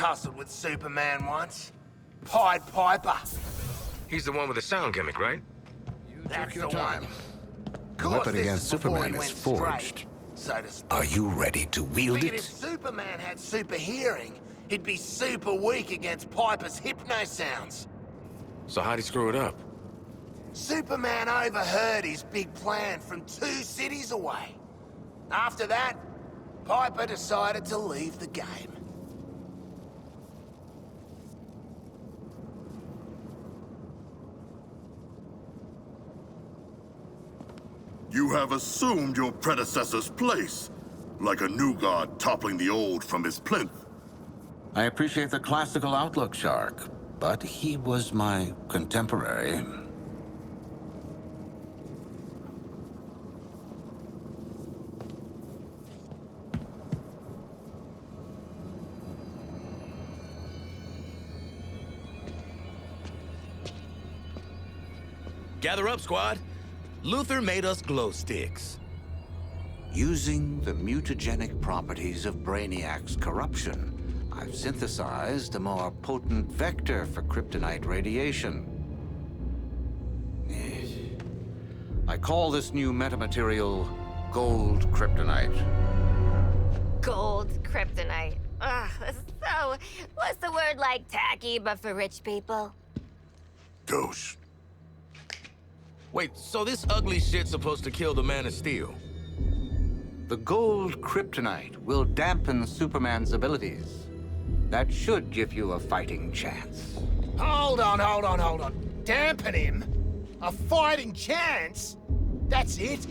tussled with Superman once. Pied Piper. He's the one with the sound gimmick, right? That's your the time. one. The weapon This against is before Superman he is went forged. straight, so to speak. Are you ready to wield Figured if it? Superman had super hearing, he'd be super weak against Piper's hypno sounds. So how'd he screw it up? Superman overheard his big plan from 2 cities away. After that, Piper decided to leave the game. You have assumed your predecessor's place, like a new god toppling the old from his plinth. I appreciate the classical outlook, Shark, but he was my contemporary. Gather up, squad. Luther made us glow sticks. Using the mutagenic properties of Brainiac's corruption, I've synthesized a more potent vector for kryptonite radiation. I call this new metamaterial gold kryptonite. Gold kryptonite. Ugh, so, what's the word like tacky but for rich people? Ghost. Wait, so this ugly shit's supposed to kill the Man of Steel? The gold kryptonite will dampen Superman's abilities. That should give you a fighting chance. Hold on. Dampen him? A fighting chance? That's it?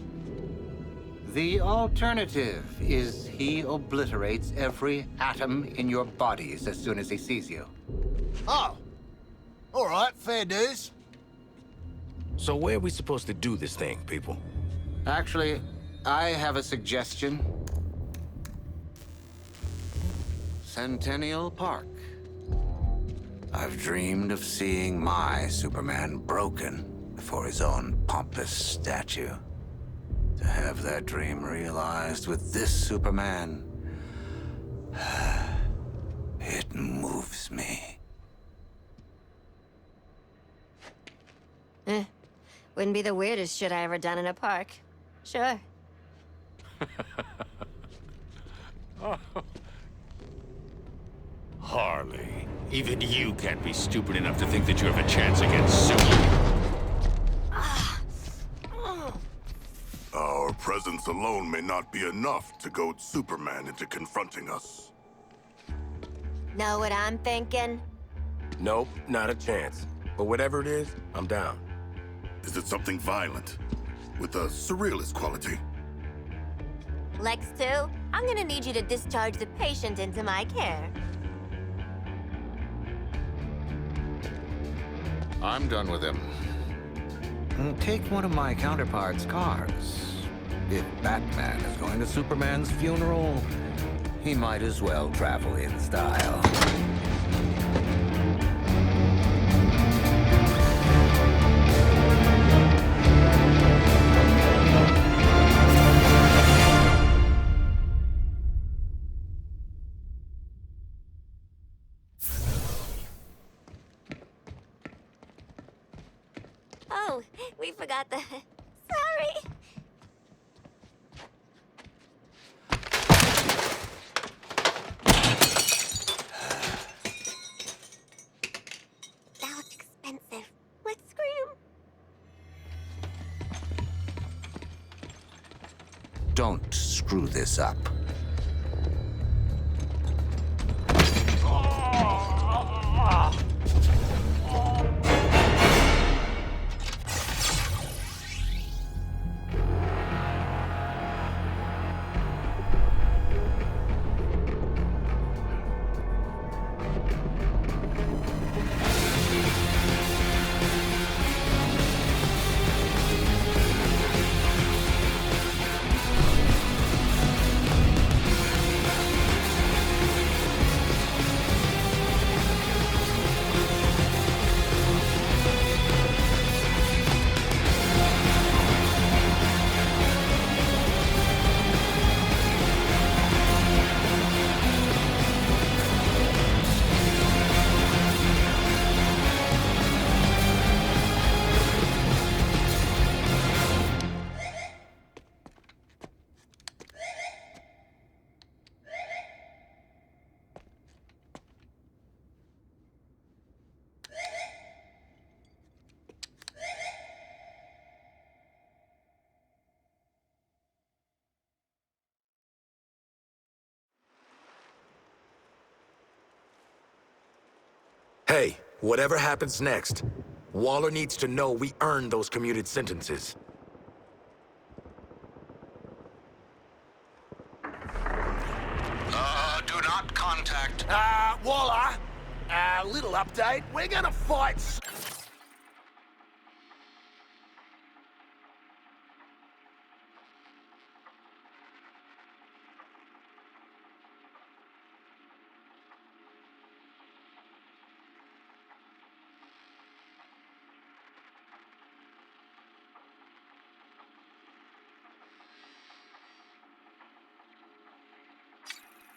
The alternative is he obliterates every atom in your bodies as soon as he sees you. Oh. All right, fair dues. So where are we supposed to do this thing, people? Actually, I have a suggestion. Centennial Park. I've dreamed of seeing my Superman broken before his own pompous statue. To have that dream realized with this Superman, it moves me. Wouldn't be the weirdest shit I ever done in a park. Sure. Harley, even you can't be stupid enough to think that you have a chance against Superman. Our presence alone may not be enough to goad Superman into confronting us. Know what I'm thinking? Nope, not a chance. But whatever it is, I'm down. Is it something violent, with a surrealist quality? Lex 2, I'm gonna need you to discharge the patient into my care. I'm done with him. Take one of my counterpart's cars. If Batman is going to Superman's funeral, he might as well travel in style. Oh, we forgot the... Sorry. That was expensive. Let's scream. Don't screw this up. Hey, whatever happens next, Waller needs to know we earned those commuted sentences. Do not contact. Waller, little update. We're gonna fight...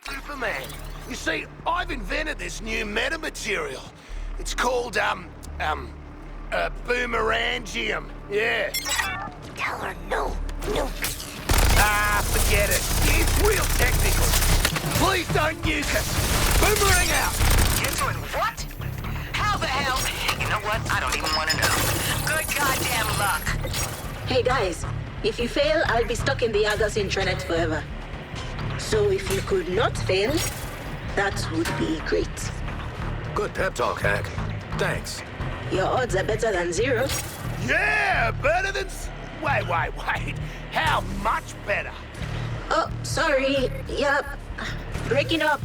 Superman. You see, I've invented this new meta material. It's called, boomerangium. Yeah. Tell her no, nuke. Forget it. It's real technical. Please don't nuke us. Boomerang out. You're doing what? How the hell? You know what? I don't even want to know. Good goddamn luck. Hey guys, if you fail, I'll be stuck in the Argus intranet forever. So if you could not fail, that would be great. Good pep talk, Hack. Thanks. Your odds are better than 0. Yeah, better than... Wait. How much better? Oh, sorry. Yeah, breaking up.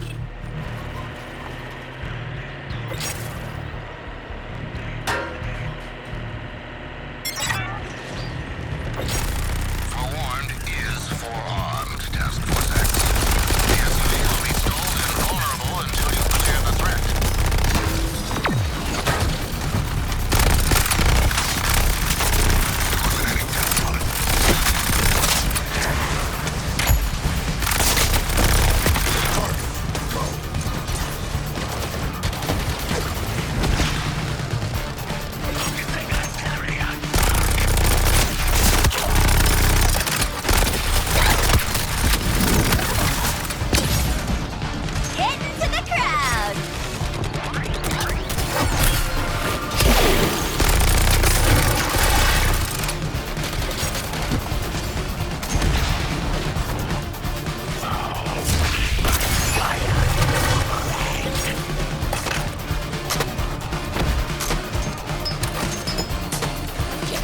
Forewarned is forearmed, Task Force X. The SUV will be stalled and vulnerable until you clear the threat. Eliminating death bullet. Get into the crowd.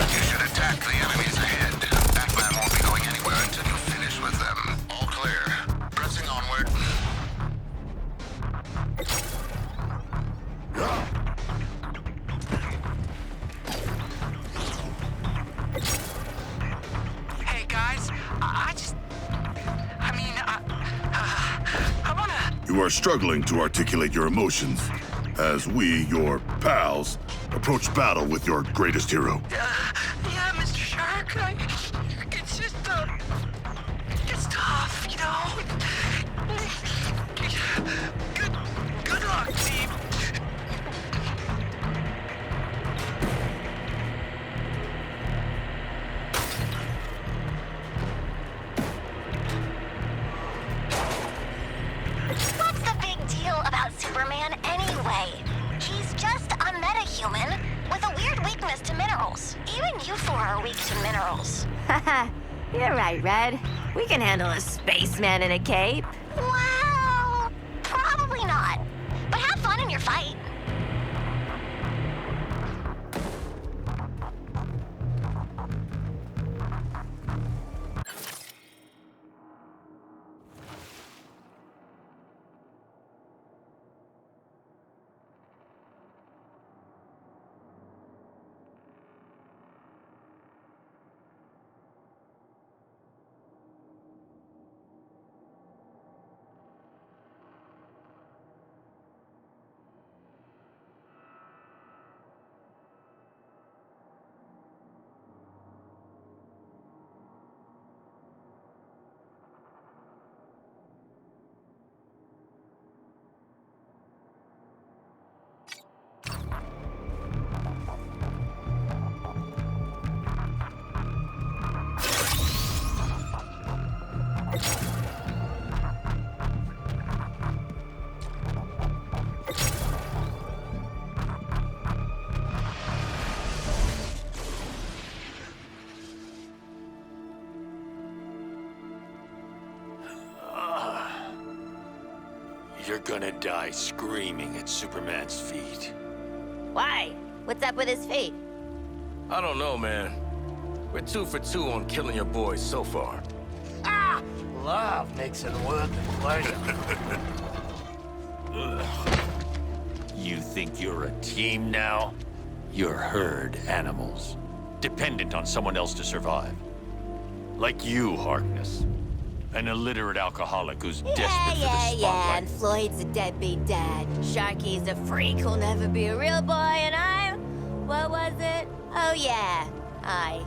You should attack the enemies ahead. Batman won't be going anywhere until you finish with them. All clear. Pressing onward. Hey guys, I wanna. You are struggling to articulate your emotions as we, your pals, approach battle with your greatest hero. Yeah, Mr. Shark. It's just it's tough, you know. Good luck, team. What's the big deal about Superman anyway? He's just a metahuman with a weird weakness to minerals. Even you four are weak to minerals. Haha, you're right, Red. We can handle a spaceman in a cape. Well, probably not. But have fun in your fight. You're gonna die screaming at Superman's feet. Why? What's up with his feet? I don't know, man. We're 2 for 2 on killing your boys so far. Ah! Love mixing work and pleasure. You think you're a team now? You're herd animals, dependent on someone else to survive. Like you, Harkness. An illiterate alcoholic who's desperate for the spotlight. And Floyd's a deadbeat dad. Sharky's a freak who'll never be a real boy, and I'm... What was it? Oh yeah, I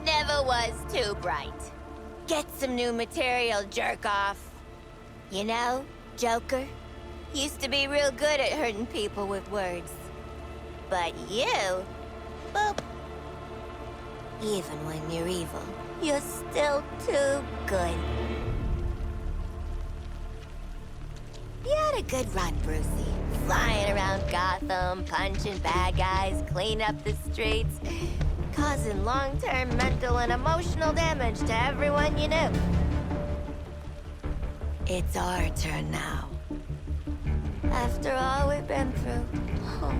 never was too bright. Get some new material, jerk off. You know, Joker used to be real good at hurting people with words. But you, boop. Even when you're evil, you're still too good. You had a good run, Brucey. Flying around Gotham, punching bad guys, cleaning up the streets, causing long-term mental and emotional damage to everyone you knew. It's our turn now. After all we've been through. Oh.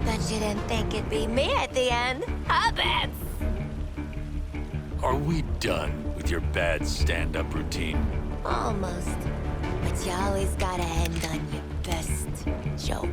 Bet you didn't think it'd be me at the end, huh, Bets? Are we done with your bad stand-up routine? Almost. But you always gotta end on your best joke.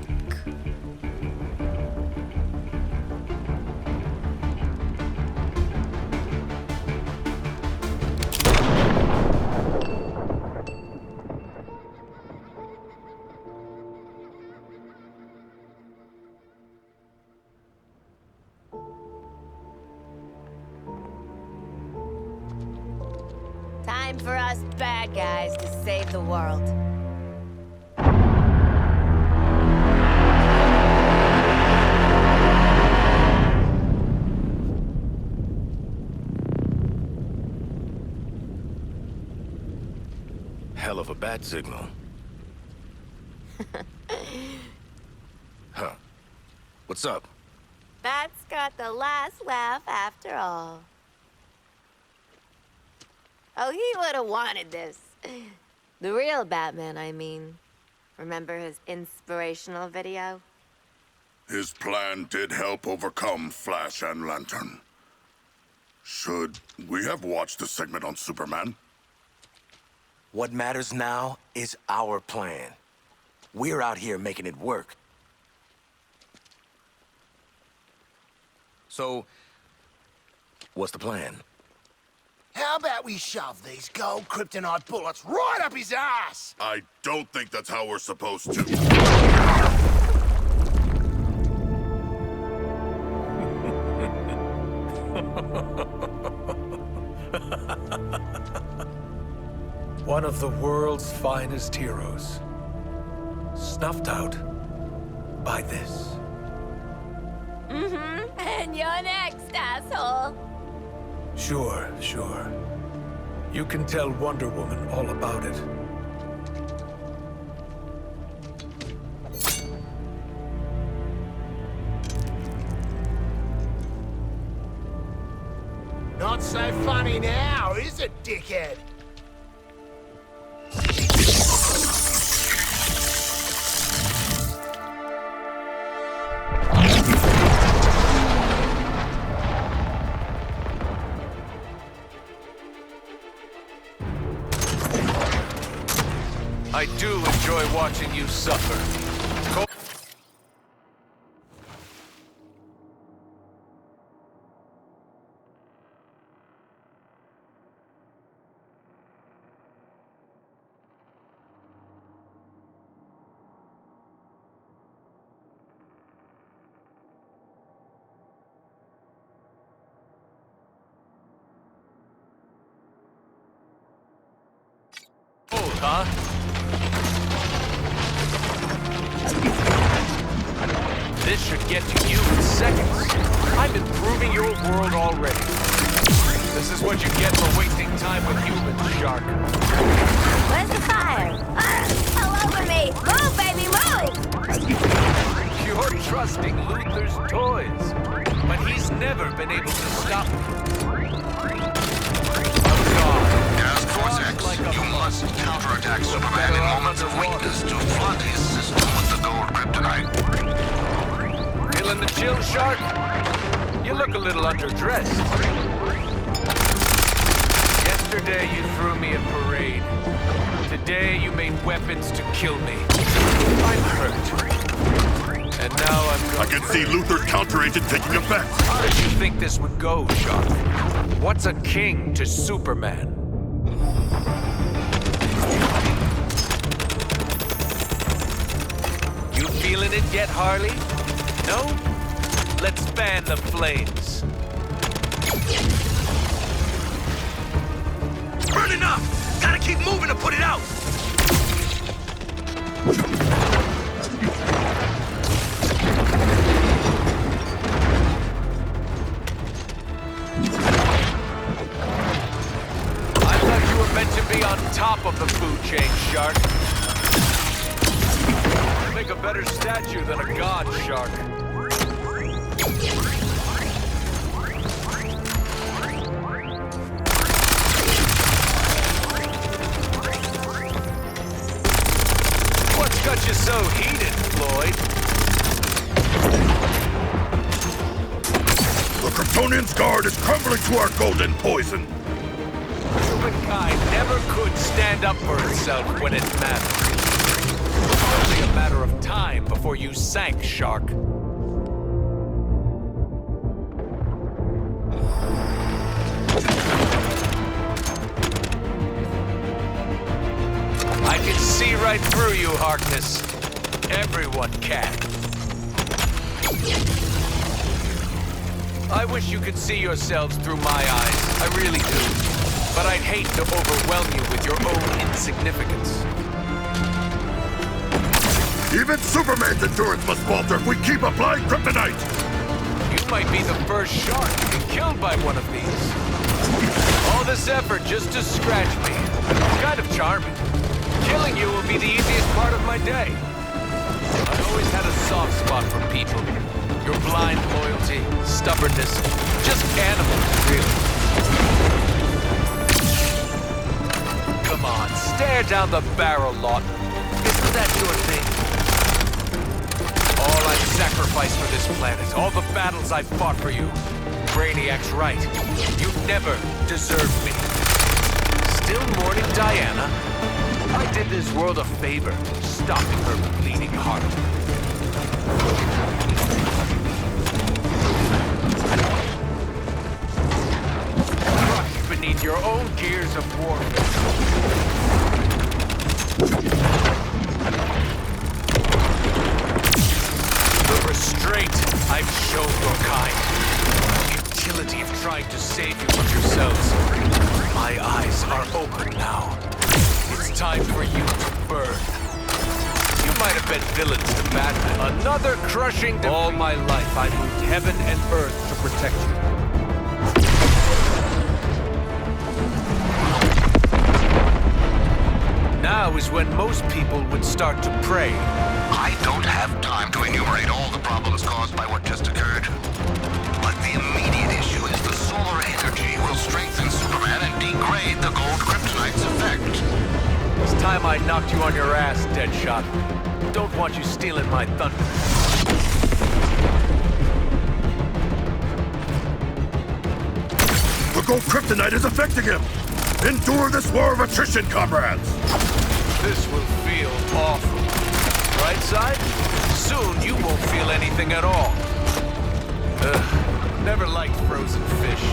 Time for us bad guys to save the world. Hell of a bat signal. Huh. What's up? Bat's got the last laugh after all. Oh, he would have wanted this. The real Batman, I mean. Remember his inspirational video? His plan did help overcome Flash and Lantern. Should we have watched the segment on Superman? What matters now is our plan. We're out here making it work. So, what's the plan? How about we shove these gold kryptonite bullets right up his ass? I don't think that's how we're supposed to. One of the world's finest heroes. Snuffed out by this. Mm-hmm. And you're next, asshole. Sure, sure. You can tell Wonder Woman all about it. Not so funny now, is it, dickhead? I do enjoy watching you suffer. Huh? This should get to you in seconds. I'm improving your world already. This is what you get for wasting time with humans, Shark. Where's the fire? All over me! Move, baby, move! You're trusting Luther's toys, but he's never been able to stop me. Task Force X, you must counterattack Superman in moments of weakness to flood his system with the gold kryptonite. Still, Shark? You look a little underdressed. Yesterday you threw me a parade. Today you made weapons to kill me. I'm hurt. And now I'm going I can see Luther's counteragent taking effect. How did you think this would go, Shark? What's a king to Superman? You feeling it yet, Harley? No? Let's fan the flames. Burning up! Gotta keep moving to put it out! I thought you were meant to be on top of the food chain, Shark. You make a better statue than a god, Shark. What's got you so heated, Floyd? The Kryptonian's guard is crumbling to our golden poison. Humankind never could stand up for itself when it mattered. It was only a matter of time before you sank, Shark. I can see right through you, Harkness. Everyone can. I wish you could see yourselves through my eyes. I really do. But I'd hate to overwhelm you with your own insignificance. Even Superman's endurance must falter if we keep applying kryptonite! You might be the first shark to be killed by one of these. All this effort just to scratch me. It's kind of charming. Killing you will be the easiest part of my day. I've always had a soft spot for people. Your blind loyalty, stubbornness, just animals, really. Come on, stare down the barrel, Lawton. Isn't that your thing? All I've sacrificed for this planet, all the battles I've fought for you. Brainiac's right. You never deserved me. Still mourning Diana? I did this world a favor, stopping her bleeding heart. Crushed beneath your own gears of warfare. The restraint I've shown your kind. The futility of trying to save you from yourselves. My eyes are open now. It's time for you to burn. You might have been villains to Batman. Another crushing defeat. All my life, I moved heaven and earth to protect you. Now is when most people would start to pray. I don't have time to enumerate all the problems caused by what just occurred. But the immediate issue is the solar energy will strengthen Superman and degrade the gold kryptonite's effect. It's time I knocked you on your ass, Deadshot. Don't want you stealing my thunder. The gold kryptonite is affecting him! Endure this war of attrition, comrades! This will feel awful. Right side? Soon you won't feel anything at all. Never liked frozen fish.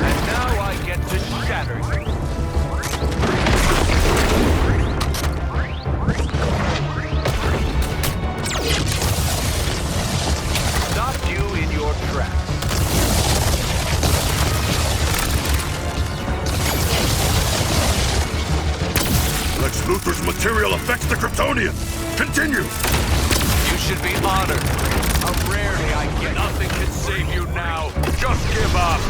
And now I get to shatter you. Stop you in your tracks. Lex Luthor's material affects the Kryptonian! Continue! You should be honored. How rarely I get. Nothing can save you now. Just give up.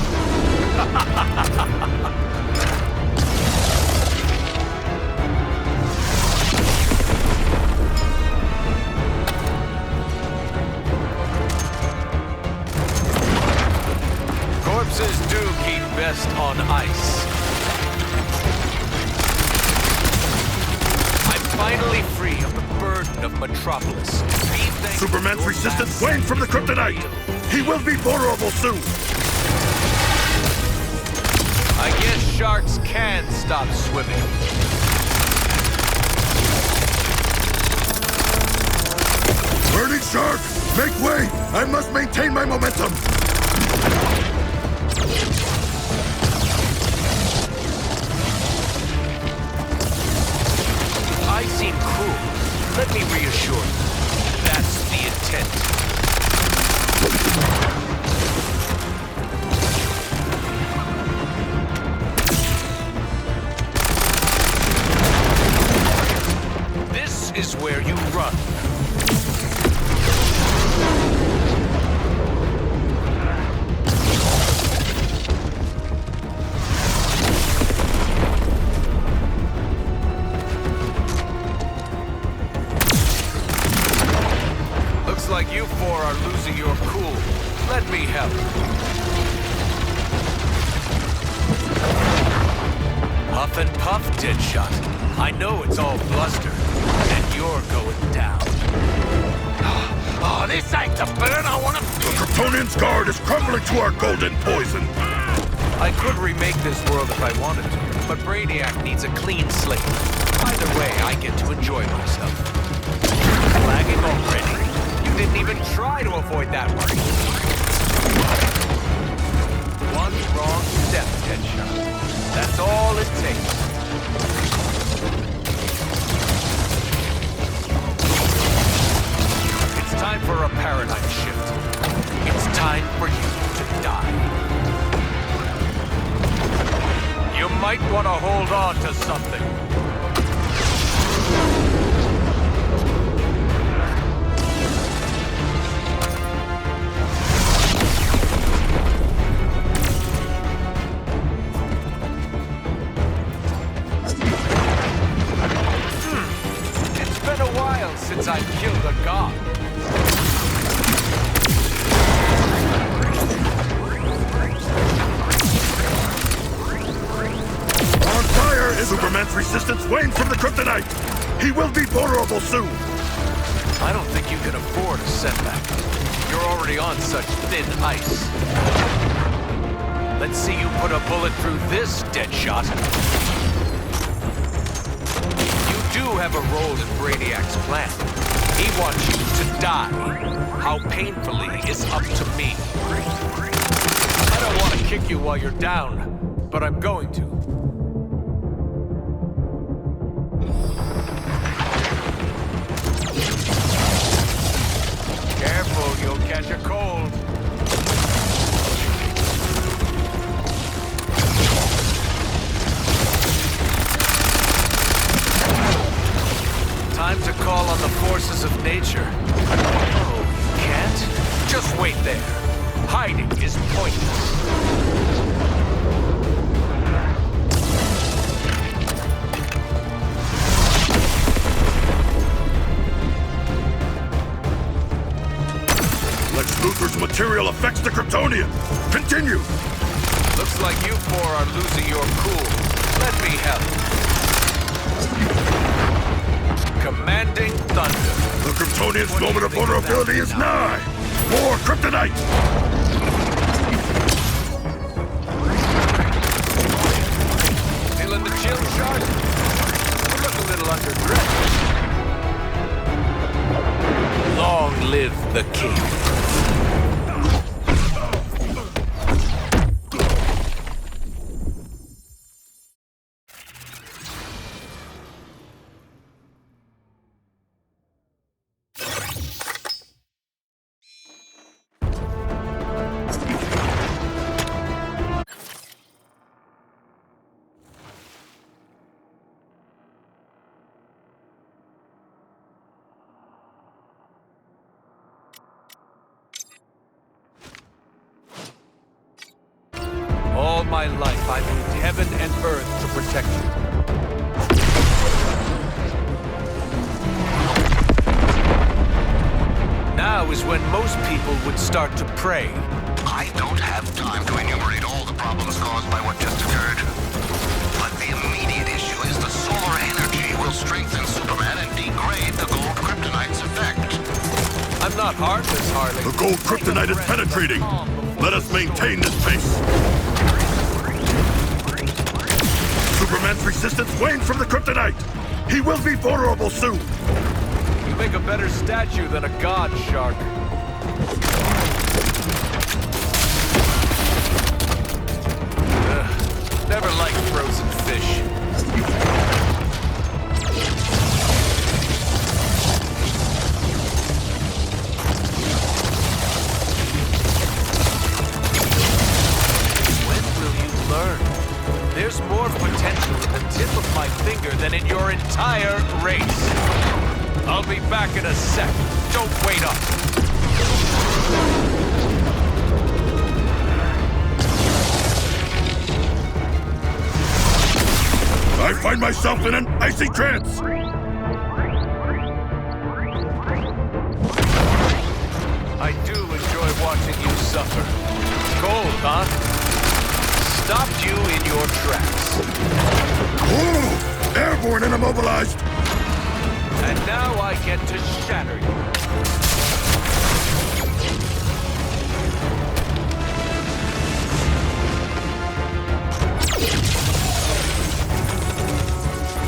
Corpses do keep best on ice. I'm finally free of the burden of Metropolis. Superman's resistance waned from the kryptonite. He will be vulnerable soon. I guess sharks can stop swimming. Burning shark! Make way! I must maintain my momentum! I seem cruel. Let me reassure you. That's the intent. This is where you run. Looks like you four are losing your cool. Let me help. Huff and puff, Deadshot. I know it's all bluster, and you're going down. Oh, this ain't the burn I want to... The Kryptonian's guard is crumbling to our golden poison. I could remake this world if I wanted to, but Brainiac needs a clean slate. Either way, I get to enjoy myself. Lagging already? You didn't even try to avoid that one. One wrong step, Deadshot. That's all it takes. It's time for a paradigm shift. It's time for you to die. You might want to hold on to something. It's been a while since I've killed a god. On fire! Superman's resistance waned from the kryptonite. He will be vulnerable soon. I don't think you can afford a setback. You're already on such thin ice. Let's see you put a bullet through this, Deadshot. You do have a role in Brainiac's plan. He wants you to die. How painfully is up to me. I don't want to kick you while you're down, but I'm going to. Careful, you'll catch a cold. Time to call on the forces of nature. Oh, you can't? Just wait there. Hiding is pointless. Lex Luthor's material affects the Kryptonian. Continue. Looks like you four are losing your cool. Let me help. Commanding thunder. The Kryptonian's moment of vulnerability is nigh. More kryptonite. Feeling the chill, Shark? You look a little underdressed. Long live the king. All my life, I've moved heaven and earth to protect you. Now is when most people would start to pray. I don't have time to enumerate all the problems caused caused by what just occurred. But the immediate issue is the solar energy will strengthen Superman and degrade the gold kryptonite's effect. I'm not heartless, Harley. The gold kryptonite is penetrating. Let us maintain this pace. Superman's resistance wanes from the kryptonite. He will be vulnerable soon. You make a better statue than a god, Shark. Never liked frozen fish. When will you learn? There's more potential in the tip of my finger than in your entire race. I'll be back in a sec. Don't wait up. I find myself in an icy trance. I do enjoy watching you suffer. Cold, huh? Stopped you in your tracks. Oh, airborne and immobilized. And now I get to shatter you.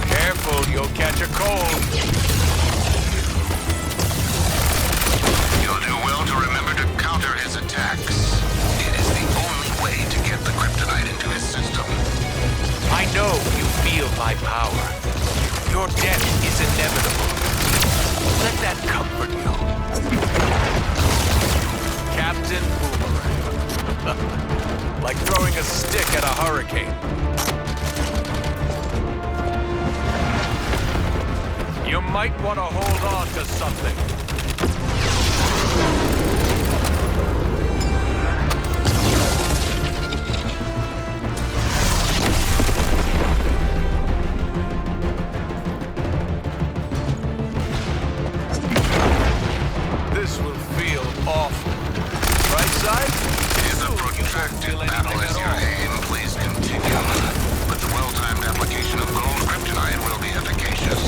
Careful, you'll catch a cold. You'll do well to remember to counter his attacks. It is the only way to get the kryptonite into his system. I know you feel my power. Your death is inevitable. Let that comfort you. Captain Boomerang. Like throwing a stick at a hurricane. You might want to hold on to something. This will feel awful. Right side? If a protracted battle is your aim, please continue. But the well-timed application of gold kryptonite will be efficacious.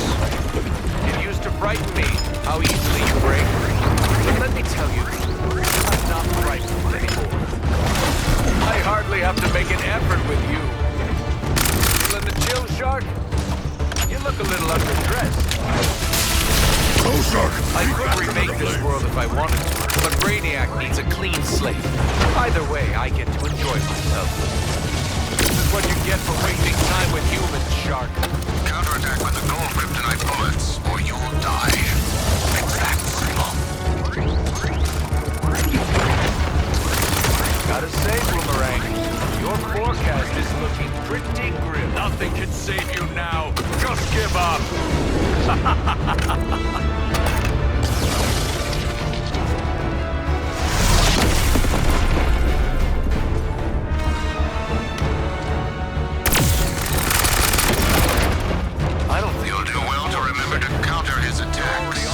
It used to frighten me how easily you break. But let me tell you, I'm not frightened anymore. I hardly have to make an effort with you. Feeling the chill, Shark? You look a little underdressed. Oh, Shark. I could remake this world if I wanted to, but Brainiac needs a clean slate. Either way, I get to enjoy myself. This is what you get for wasting time with humans, Shark. Counterattack with the gold kryptonite bullets, or you'll die. It's that simple. Gotta say, Boomerang, your forecast is looking pretty grim. Nothing can save you now. Just give up. I don't think You'll do well to remember to counter his attacks.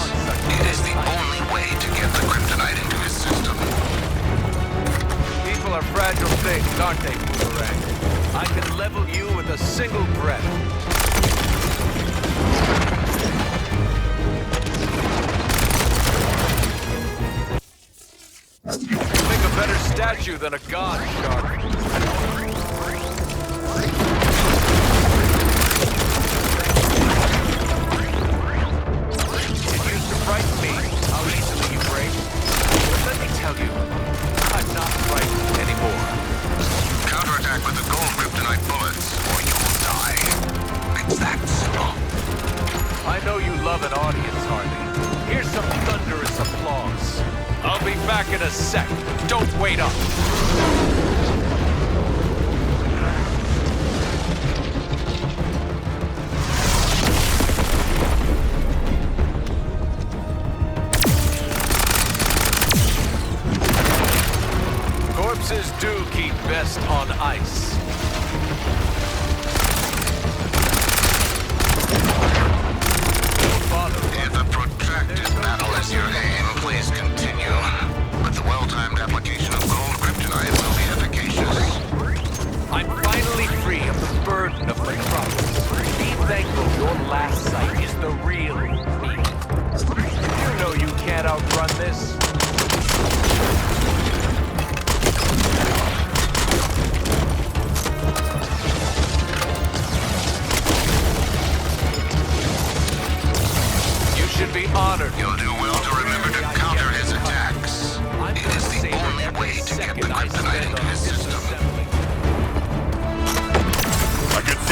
It is the only way to get the kryptonite into his system. people are fragile things, aren't they, Boomerang? I can level you with a single breath. Make a better statue than a god, Shark. It used to frighten me how easily you break. But let me tell you, I'm not frightened anymore. Counterattack with the gold kryptonite bullets, or you'll die. It's that simple. I know you love an audience, Harley. Here's some thunderous applause. I'll be back in a sec. Don't wait up. Corpses do keep best on ice. If a protracted battle is your aim, please continue. But the well-timed application of gold kryptonite will be efficacious. I'm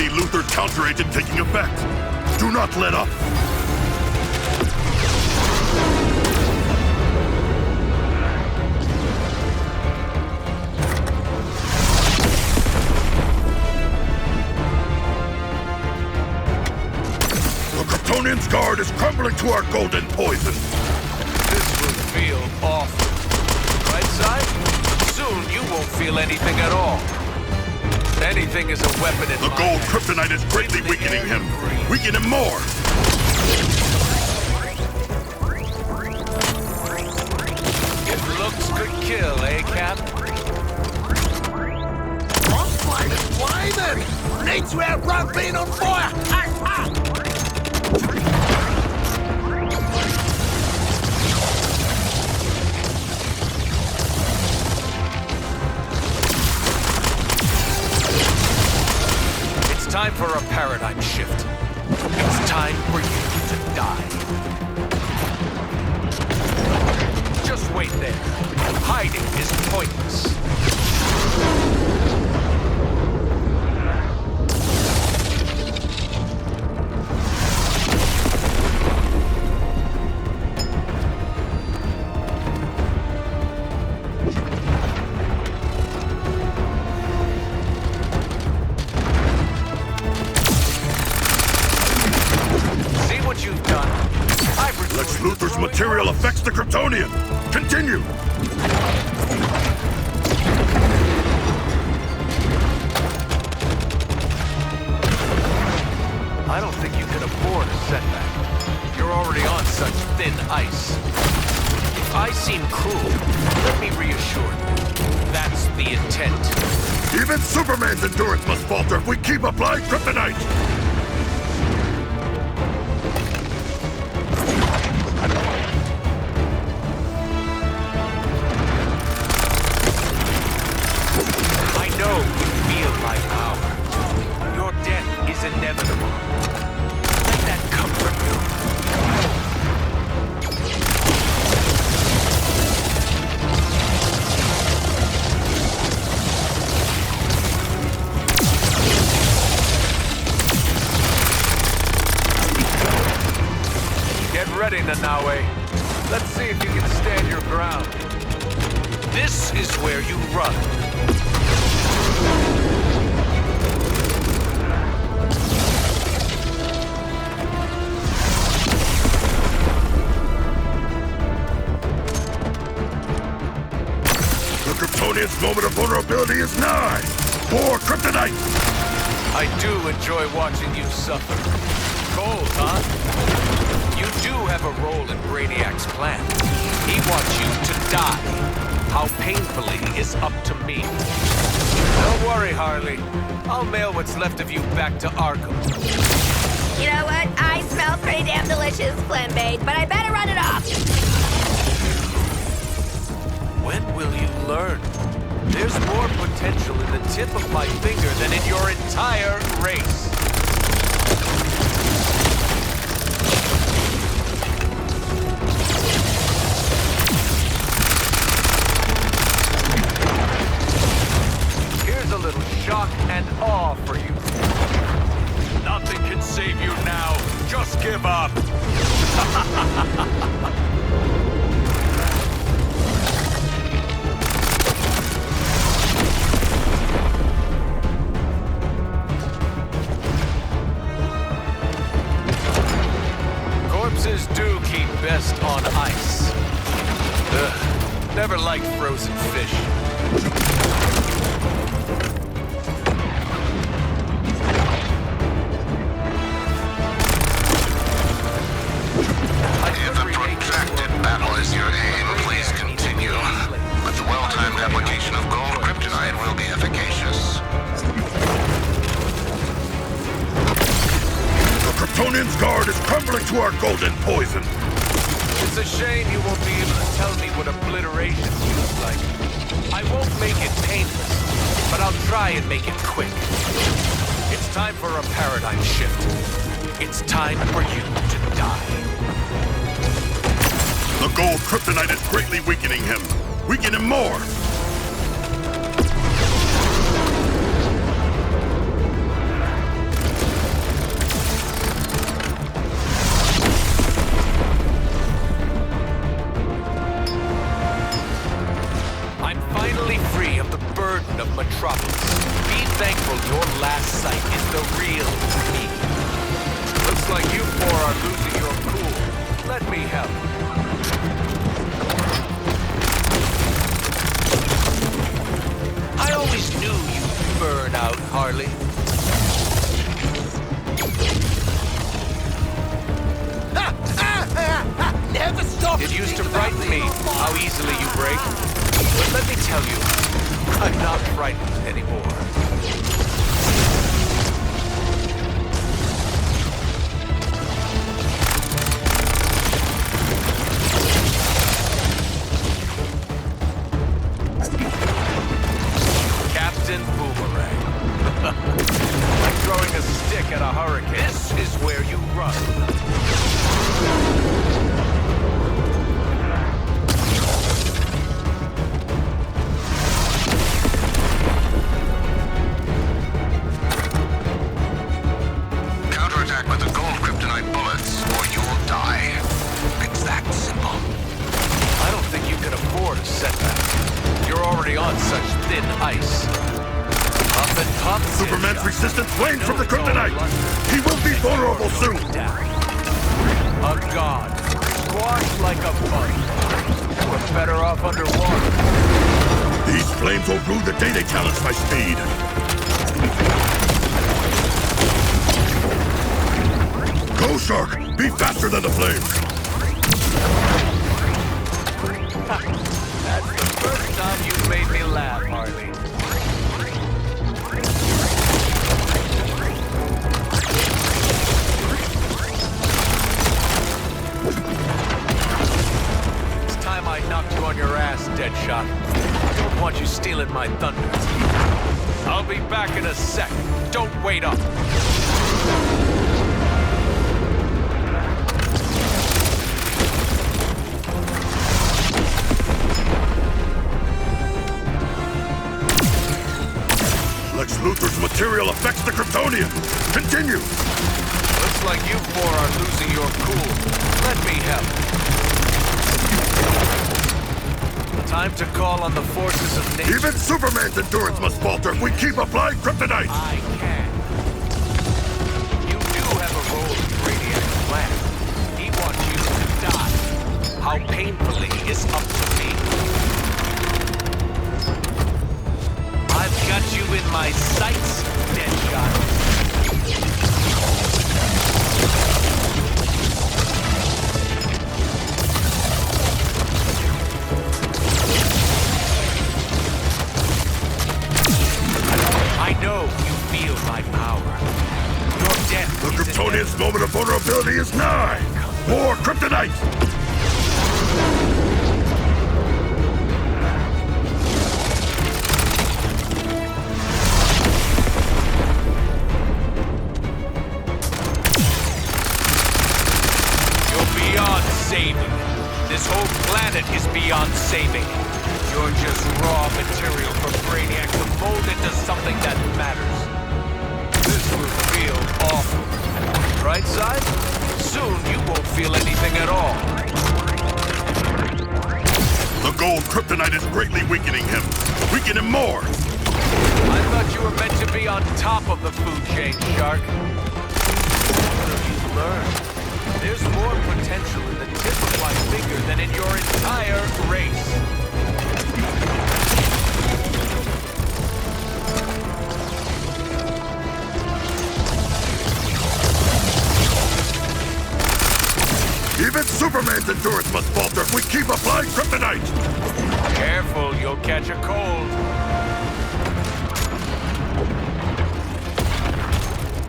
see Luther's counteragent taking effect. Do not let up. The Kryptonian's guard is crumbling to our golden poison. This will feel awful. Right, Si? Soon you won't feel anything at all. Anything is a weapon in The my gold hands. kryptonite is greatly weakening him. Weaken him more. If looks could kill, eh, Cap? Flaming! Need to outrun being on fire! It's time for a paradigm shift. It's time for you to die. Just wait there. Hiding is pointless. You've done. Lex Luthor's material affects the Kryptonian. Continue. I don't think you can afford a setback. You're already on such thin ice. If I seem cruel, let me reassure you. That's the intent. Even Superman's endurance must falter if we keep applying kryptonite. Inevitable. Let that comfort you. Get ready, Nanaue. Let's see if you can stand your ground. This is where you run. Kryptonian's moment of vulnerability is nigh! More kryptonite! I do enjoy watching you suffer. Cold, huh? You do have a role in Brainiac's plan. He wants you to die. How painfully is up to me. Don't worry, Harley. I'll mail what's left of you back to Arkham. You know what? I smell pretty damn delicious, flambéed, but I better run it off. When will you learn? There's more potential in the tip of my finger than in your entire race. Here's a little shock and awe for you. Nothing can save you now. Just give up. Corpses do keep best on ice. Ugh, never liked frozen fish. If a protracted battle is your aim, please continue. But the well-timed application of gold kryptonite will be efficacious. The Kryptonian's guard is crumbling to our golden poison. It's a shame you won't be able to tell me what obliteration feels like. I won't make it painless, but I'll try and make it quick. It's time for a paradigm shift. It's time for you to die. The gold kryptonite is greatly weakening him. Weaken him more. of Metropolis. Be thankful your last sight is the real me. Looks like you four are losing your cool. Let me help. I always knew you'd burn out, Harley. Never stop. It used to frighten me how easily you break. But let me tell you, I'm not frightened anymore. Captain Boomerang. Like throwing a stick at a hurricane. This is where you run. Counterattack with the gold kryptonite bullets, or you'll die. It's that simple. I don't think you can afford a setback. You're already on such thin ice. Up and pop. Superman's resistance flames from the kryptonite! He will be vulnerable soon! A god. Squashed like a bug. We're better off underwater. These flames will rue the day they challenge my speed. Go, Shark! Be faster than the flames! That's the first time you've made me laugh, Harley. It's time I knocked you on your ass, Deadshot. I don't want you stealing my thunder. I'll be back in a sec. Don't wait up. Lex Luthor's material affects the Kryptonian! Continue! Looks like you four are losing your cool. Let me help. Time to call on the forces of nature. Even Superman's endurance must falter if we keep applying kryptonite! I can. You do have a role in Brainiac's plan. He wants you to die. How painfully is up to me. I've got you in my sights, Deadshot. I know you feel my power. Your death. The Kryptonian's moment of vulnerability is nigh! More kryptonite! Saving. This whole planet is beyond saving. You're just raw material for Brainiac to mold into something that matters. This will feel awful. Right side? Soon you won't feel anything at all. The gold kryptonite is greatly weakening him. Weaken him more! I thought you were meant to be on top of the food chain, Shark. What have you learned? There's more potential in the tip of my finger than in your entire race. Even Superman's endurance must falter if we keep applying kryptonite! Careful, you'll catch a cold.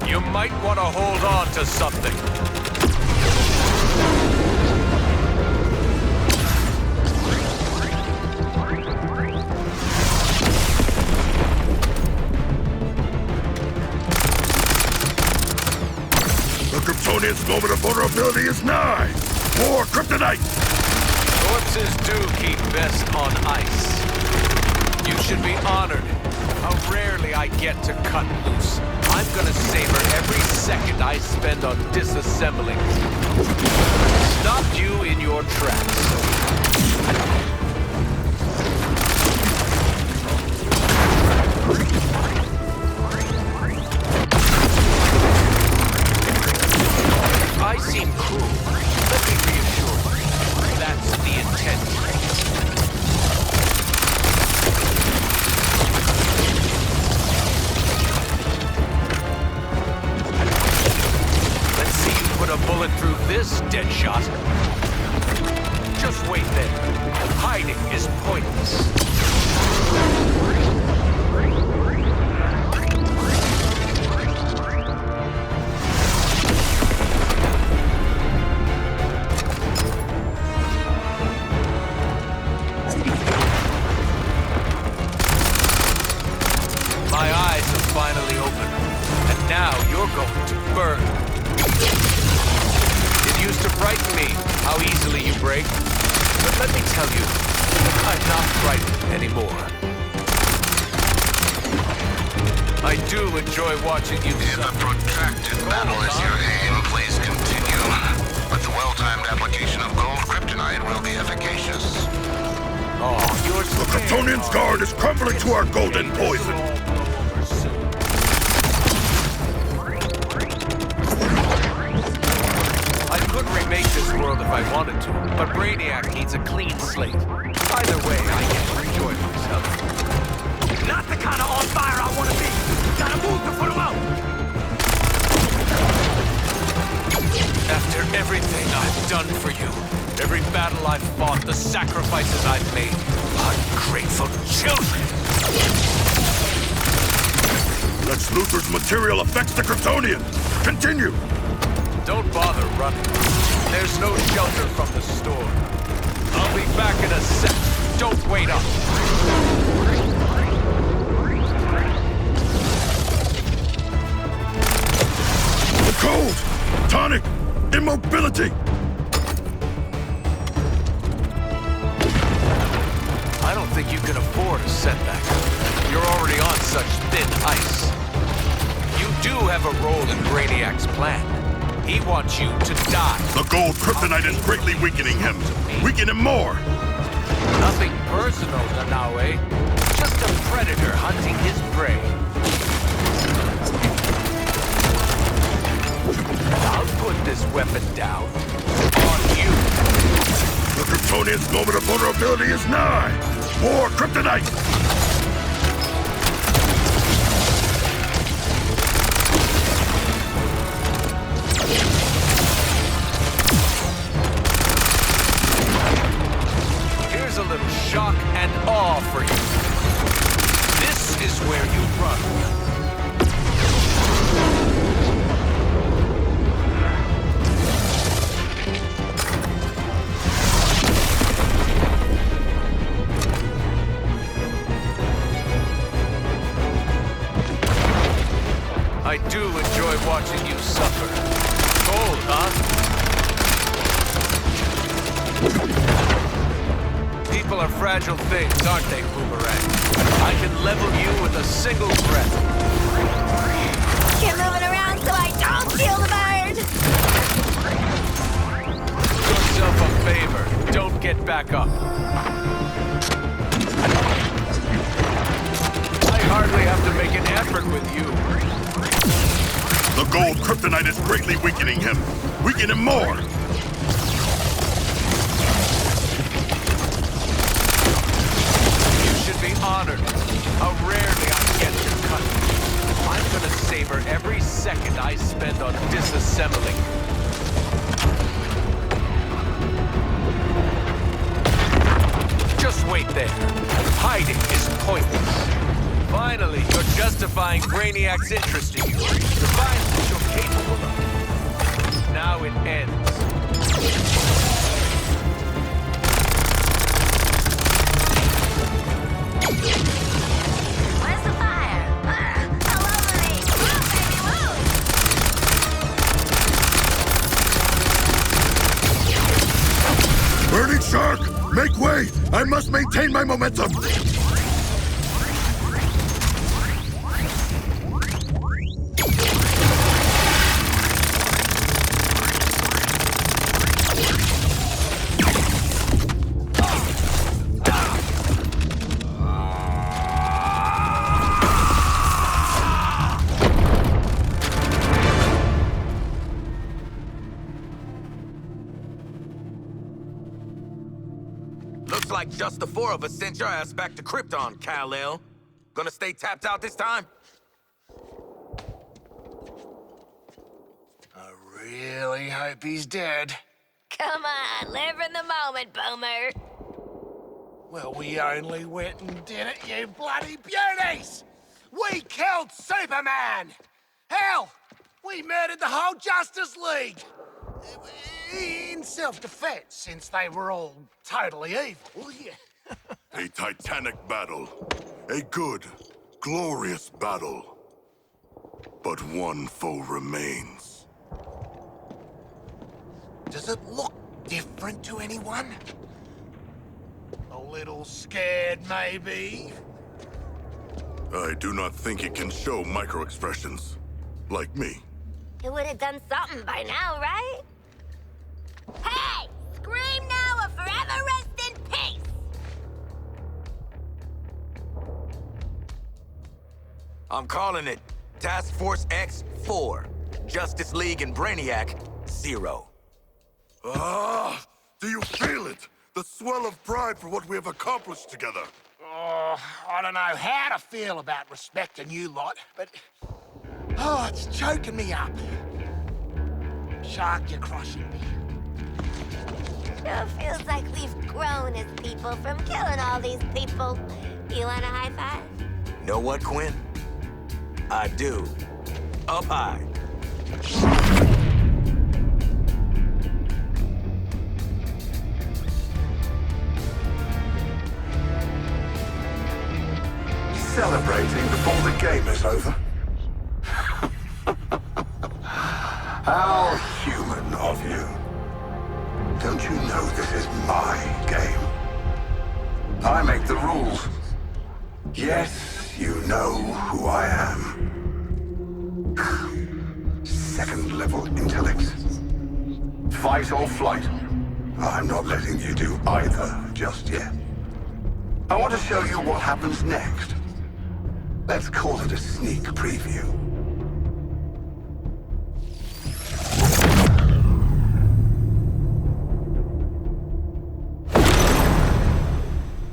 You might want to hold on to something. The Kryptonian's moment of vulnerability is nigh! More kryptonite! Corpses do keep best on ice. You should be honored. How rarely I get to cut loose. I'm gonna savor every second I spend on disassembling. Stopped you in your tracks. this, Deadshot? Just wait there. Hiding is pointless. My eyes are finally open, and now you're going to burn. It used to frighten me how easily you break, but let me tell you, I'm not frightened anymore. I do enjoy watching you If a protracted battle is your aim, please continue. But the well-timed application of gold kryptonite will be efficacious. Oh, you're The Kryptonian's guard is crumbling to our golden poison. I could remake this world if I wanted to, but Brainiac needs a clean slate. Either way, I get to enjoy myself. Not the kind of on fire I want to be! Gotta move to put him out! After everything I've done for you, every battle I've fought, the sacrifices I've made, ungrateful children! Lex Luthor's material affects the Kryptonian. Continue. Don't bother running. There's no shelter from the storm. I'll be back in a sec. Don't wait up. The cold, tonic, immobility. I don't think you can afford a setback. You're already on such thin ice. You do have a role in Brainiac's plan. He wants you to die. The gold kryptonite is greatly weakening him. Weaken him more. Nothing personal, Nanaue. Just a predator hunting his prey. I'll put this weapon down. On you. The Kryptonian's moment of vulnerability is nigh. More kryptonite. Here's a little shock and awe for you. This is where you run. I do enjoy watching you suffer. Cold, huh? People are fragile things, aren't they, Boomerang? I can level you with a single breath. Get moving around so I don't feel the burn! Do yourself a favor. Don't get back up. I hardly have to make an effort with you. The gold kryptonite is greatly weakening him. Weaken him more. You should be honored. How rarely I get your cut. I'm gonna savor every second I spend on disassembling you. Just wait there. Hiding is pointless. Finally, you're justifying Brainiac's interest in you. The violence you're capable of. Now it ends. Where's the fire? All over me! Move, baby, move! Burning shark, make way. I must maintain my momentum. Looks like just the four of us sent your ass back to Krypton, Kal-El. Gonna stay tapped out this time? A really hope he's dead. Come on, live in the moment, Boomer. Well, we only went and did it, you bloody beauties! We killed Superman! Hell, we murdered the whole Justice League! In self-defense, since they were all totally evil, yeah. A titanic battle. A good, glorious battle. But one foe remains. Does it look different to anyone? A little scared, maybe? I do not think it can show micro-expressions. Like me. It would have done something by now, right? Hey! Scream now or forever rest in peace! I'm calling it Task Force X-4. Justice League and Brainiac, 0. Ah! Do you feel it? The swell of pride for what we have accomplished together. Oh, I don't know how to feel about respecting you lot, but... Oh, it's choking me up. Shark, you're crushing me. Sure feels like we've grown as people from killing all these people. You want a high five? Know what, Quinn? I do. Up high. Celebrating before the game is over? How human of you. Don't you know this is my game? I make the rules. Yes, you know who I am. Second-level intellect. Fight or flight. I'm not letting you do either just yet. I want to show you what happens next. Let's call it a sneak preview.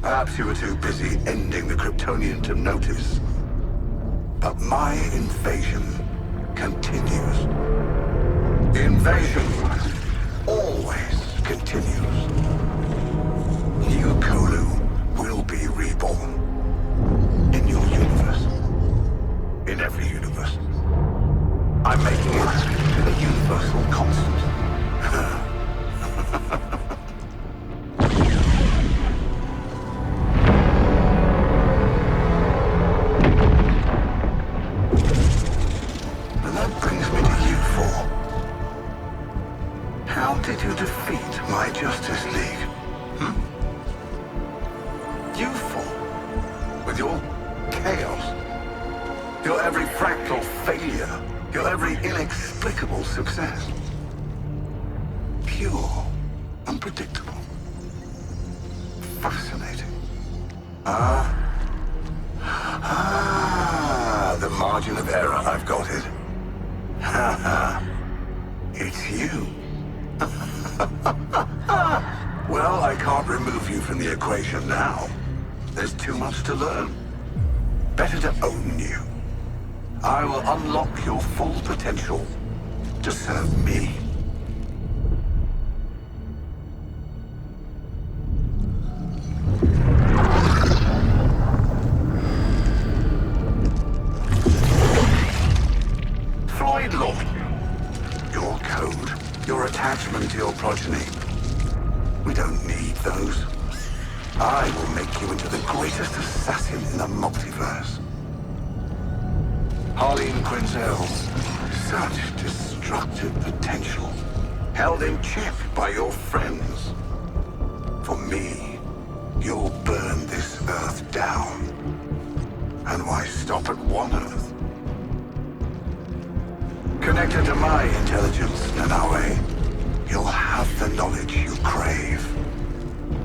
Perhaps you were too busy ending the Kryptonian to notice. But my invasion continues. The invasion always continues. New Kolu will be reborn. In your universe. In every universe. I'm making it a universal constant. And that brings me to you four. How did you defeat my Justice League? You four. With your chaos. Your every fractal failure. Your every inexplicable success. Pure. Unpredictable. Fascinating. The margin of error, I've got it. It's you. Well, I can't remove you from the equation now. There's too much to learn. Better to own you. I will unlock your full potential to serve me. Floyd Law. Your code, your attachment to your progeny. We don't need those. I will make you into the greatest assassin in the multiverse. Harleen Quinzel, such destructive potential, held in check by your friends. For me, you'll burn this Earth down. And why stop at one Earth? Connected to my intelligence, Nanawe, you'll have the knowledge you crave.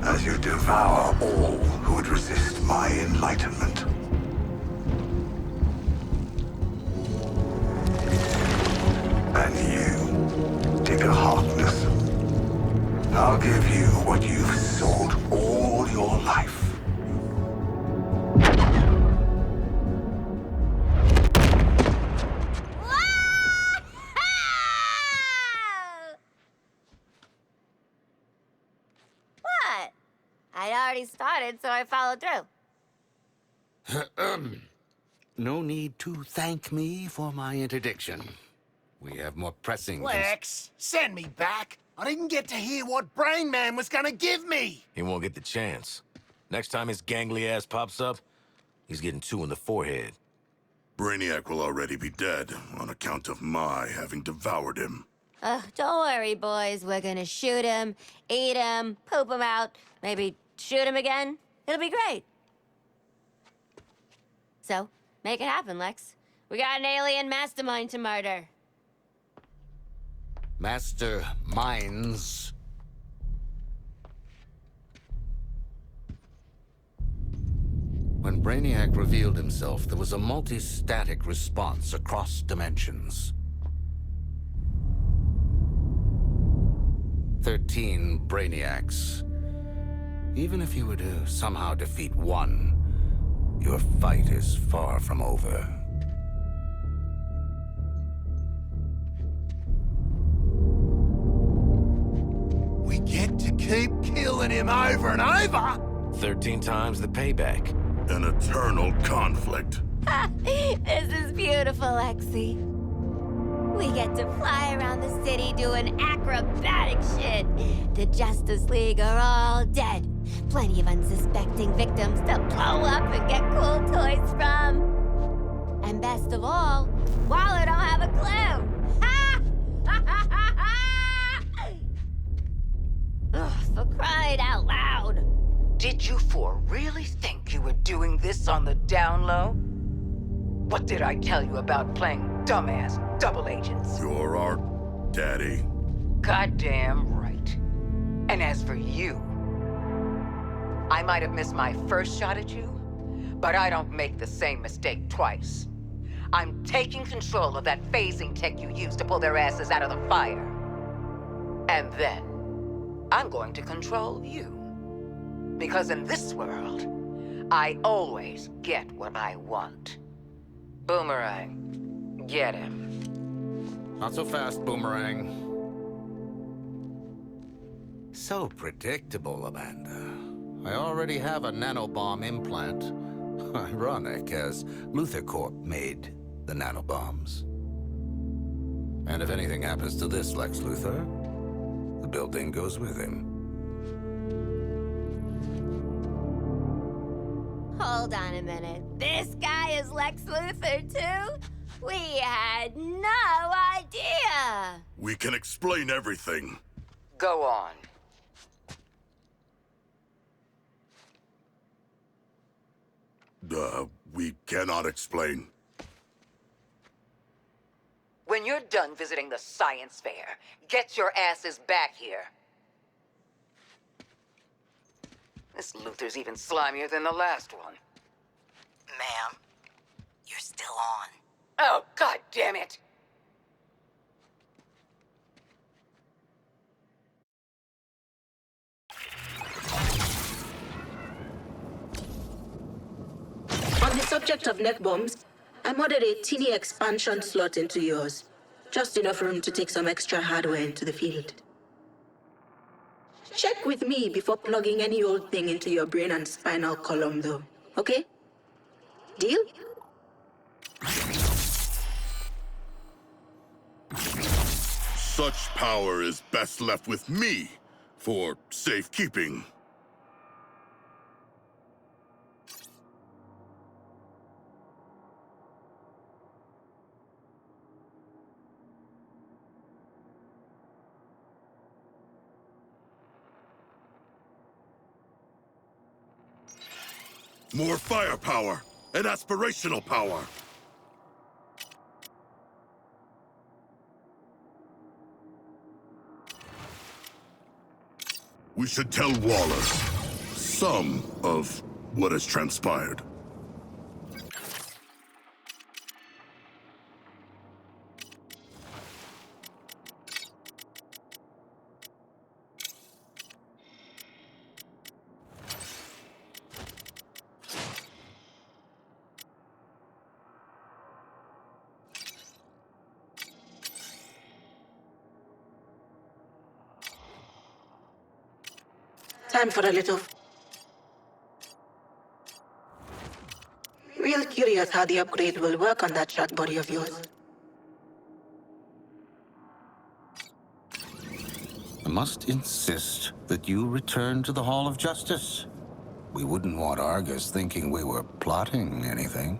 As you devour all who would resist my enlightenment. And you, Digger Harkness, I'll give you what you've sought all your life. already started, so I followed through. No need to thank me for my interdiction. We have more pressing... Lex, send me back. I didn't get to hear what Brain Man was gonna give me. He won't get the chance. Next time his gangly ass pops up, he's getting 2 in the forehead. Brainiac will already be dead on account of my having devoured him. Don't worry, boys. We're gonna shoot him, eat him, poop him out, maybe shoot him again. It'll be great. So, make it happen, Lex. We got an alien mastermind to murder. Master minds. When Brainiac revealed himself, there was a multi-static response across dimensions. 13 Brainiacs. Even if you were to somehow defeat one, your fight is far from over. We get to keep killing him over and over. 13 times the payback. An eternal conflict. This is beautiful, Lexi. We get to fly around the city doing acrobatic shit. The Justice League are all dead. Plenty of unsuspecting victims to blow up and get cool toys from. And best of all, Waller don't have a clue. Ugh, for crying out loud. Did you four really think you were doing this on the down low? What did I tell you about playing dumbass double agents? You're our daddy. Goddamn right. And as for you, I might have missed my first shot at you, but I don't make the same mistake twice. I'm taking control of that phasing tech you used to pull their asses out of the fire. And then, I'm going to control you. Because in this world, I always get what I want. Boomerang, get him. Not so fast, Boomerang. So predictable, Amanda. I already have a nanobomb implant. Ironic, as Luthor Corp made the nanobombs. And if anything happens to this Lex Luthor, the building goes with him. Hold on a minute. This guy is Lex Luthor, too? We had no idea. We can explain everything. Go on. We cannot explain. When you're done visiting the science fair, get your asses back here. This Luthor's even slimier than the last one. Ma'am, you're still on. Oh, God damn it! On the subject of neck bombs, I modded a teeny expansion slot into yours. Just enough room to take some extra hardware into the field. Check with me before plugging any old thing into your brain and spinal column, though. Okay? Deal? Such power is best left with me for safekeeping. More firepower and aspirational power. We should tell Waller some of what has transpired. Time for a little curious how the upgrade will work on that shot body of yours. I must insist that you return to the Hall of Justice. We wouldn't want Argus thinking we were plotting anything.